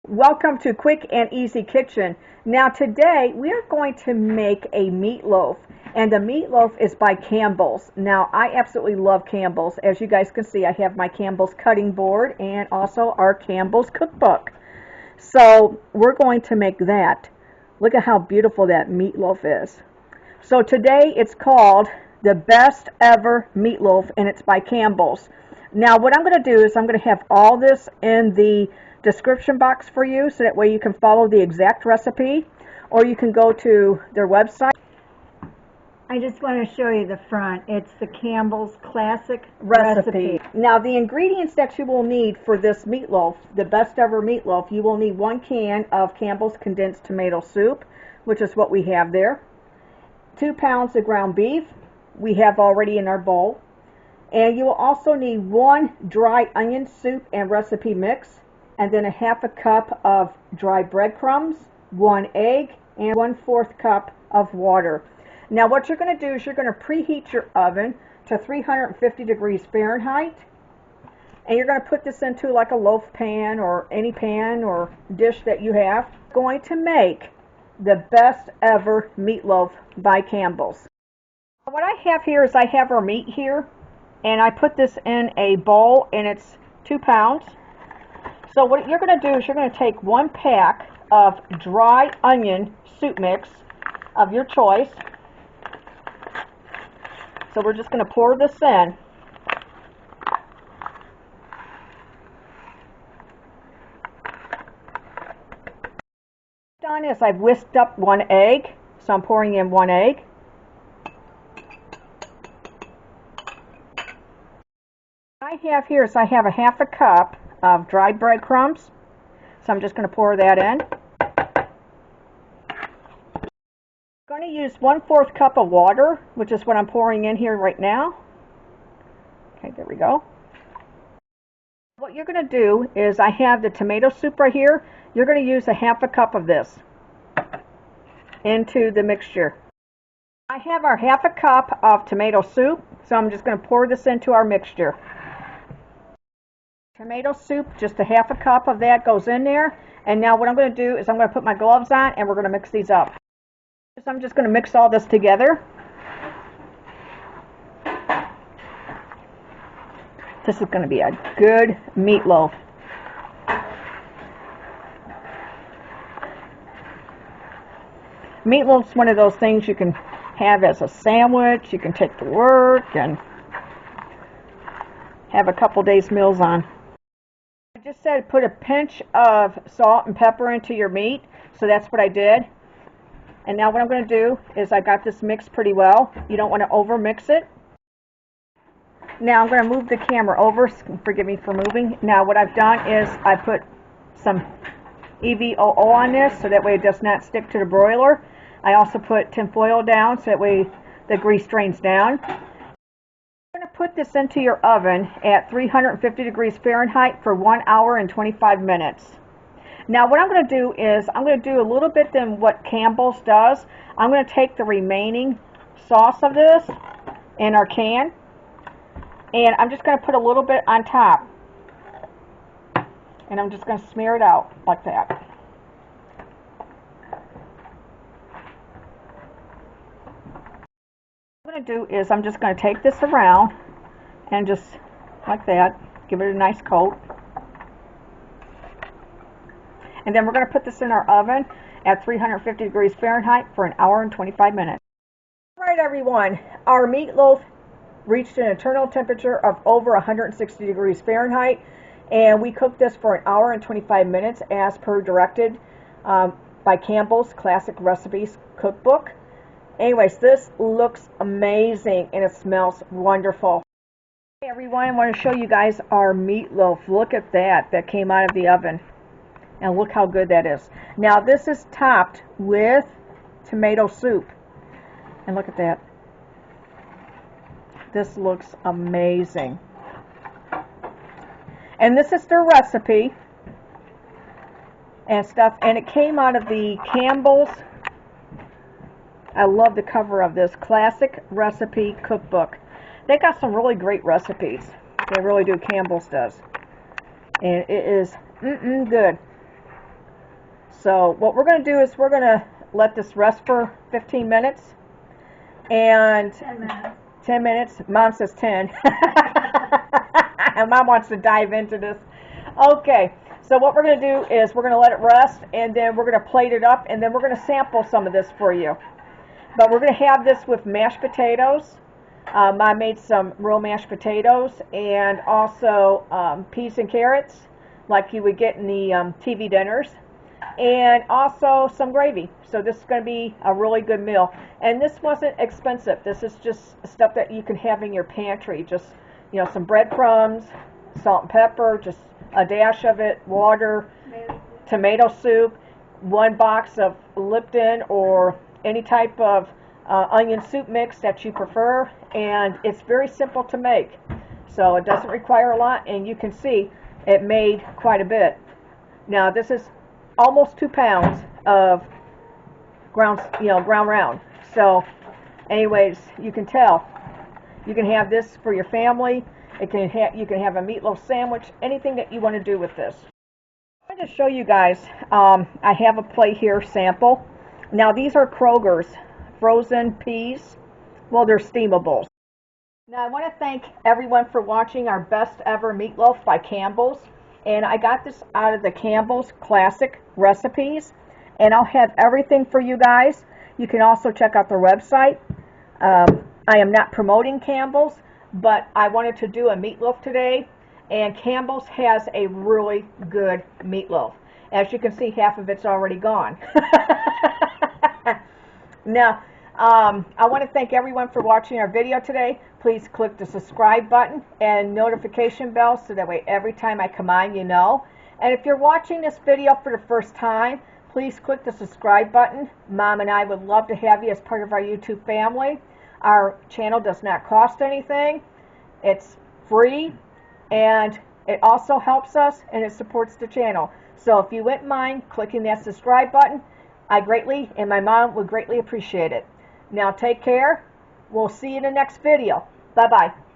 Welcome to Quick and Easy Kitchen. Now today we are going to make a meatloaf, and the meatloaf is by Campbell's. Now I absolutely love Campbell's. As you guys can see, I have my Campbell's cutting board and also our Campbell's cookbook. So we're going to make that. Look at how beautiful that meatloaf is. So today it's called the best ever meatloaf, and it's by Campbell's. Now what I'm going to do is I'm going to have all this in the description box for you, so that way you can follow the exact recipe, or you can go to their website. I just want to show you the front. It's the Campbell's classic Recipe. Now the ingredients that you will need for this meatloaf, the best ever meatloaf, you will need 1 can of Campbell's condensed tomato soup, which is what we have there. 2 pounds of ground beef we have already in our bowl. And you will also need 1 dry onion soup and recipe mix, and then a half a cup of dry breadcrumbs, 1 egg, and 1/4 cup of water. Now what you're going to do is you're going to preheat your oven to 350 degrees Fahrenheit, and you're going to put this into like a loaf pan or any pan or dish that you have. Going to make the best ever meatloaf by Campbell's. What I have here is I have our meat here, and I put this in a bowl, and it's 2 pounds. So what you're going to do is you're going to take 1 pack of dry onion soup mix of your choice. So we're just going to pour this in. What I've done is I've whisked up 1 egg, so I'm pouring in 1 egg. What I have here is I have a half a cup of dried breadcrumbs, so I'm just going to pour that in. I'm going to use 1/4 cup of water, which is what I'm pouring in here right now. Okay, there we go. What you're going to do is I have the tomato soup right here. You're going to use a half a cup of this into the mixture. I have our half a cup of tomato soup, so I'm just going to pour this into our mixture. Tomato soup, just a half a cup of that goes in there. And now what I'm going to do is I'm going to put my gloves on, and we're going to mix these up. So I'm just going to mix all this together. This is going to be a good meatloaf. Meatloaf's one of those things you can have as a sandwich. You can take to work and have a couple days meals on. I just said put a pinch of salt and pepper into your meat, so that's what I did. And now what I'm going to do is I got this mixed pretty well. You don't want to over mix it. Now I'm going to move the camera over. Forgive me for moving. Now what I've done is I put some EVOO on this, so that way it does not stick to the broiler. I also put tin foil down, so that way the grease drains down. You're going to put this into your oven at 350 degrees Fahrenheit for 1 hour and 25 minutes. Now what I'm going to do is I'm going to do a little bit than what Campbell's does. I'm going to take the remaining sauce of this in our can, and I'm just going to put a little bit on top, and I'm just going to smear it out like that. What I'm going to do is I'm just going to take this around and just like that, give it a nice coat. And then we're going to put this in our oven at 350 degrees Fahrenheit for 1 hour and 25 minutes. All right, everyone, our meatloaf reached an internal temperature of over 160 degrees Fahrenheit, and we cooked this for 1 hour and 25 minutes as per directed by Campbell's Classic Recipes Cookbook. Anyways, this looks amazing and it smells wonderful. Hey everyone, I want to show you guys our meatloaf. Look at that came out of the oven. And look how good that is. Now this is topped with tomato soup. And look at that. This looks amazing. And this is their recipe and stuff. And it came out of the Campbell's. I love the cover of this Classic Recipe Cookbook. They got some really great recipes. They really do. Campbell's does. And it is good. So what we're going to do is we're going to let this rest for 15 minutes. And 10 minutes. 10 minutes. Mom says 10. And Mom wants to dive into this. Okay, so what we're going to do is we're going to let it rest, and then we're going to plate it up, and then we're going to sample some of this for you. But we're going to have this with mashed potatoes. Mom made some real mashed potatoes, and also peas and carrots, like you would get in the TV dinners, and also some gravy. So this is going to be a really good meal. And this wasn't expensive. This is just stuff that you can have in your pantry. Just, you know, some breadcrumbs, salt and pepper, just a dash of it, water, tomato soup, 1 box of Lipton or any type of onion soup mix that you prefer, and it's very simple to make. So it doesn't require a lot, and you can see it made quite a bit. Now this is almost 2 pounds of ground round. So anyways, you can tell. You can have this for your family. You can have a meatloaf sandwich, anything that you want to do with this. I'm going to show you guys, I have a plate here sample. Now these are Kroger's frozen peas. Well, they're steamables. Now I want to thank everyone for watching our best ever meatloaf by Campbell's. And I got this out of the Campbell's classic recipes. And I'll have everything for you guys. You can also check out their website. I am not promoting Campbell's, but I wanted to do a meatloaf today, and Campbell's has a really good meatloaf. As you can see, half of it's already gone. Now, I want to thank everyone for watching our video today. Please click the subscribe button and notification bell so that way every time I come on you know. And if you're watching this video for the first time, please click the subscribe button. Mom and I would love to have you as part of our YouTube family. Our channel does not cost anything. It's free, and it also helps us, and it supports the channel. So if you wouldn't mind clicking that subscribe button, I greatly, and my mom would greatly appreciate it. Now take care. We'll see you in the next video. Bye-bye.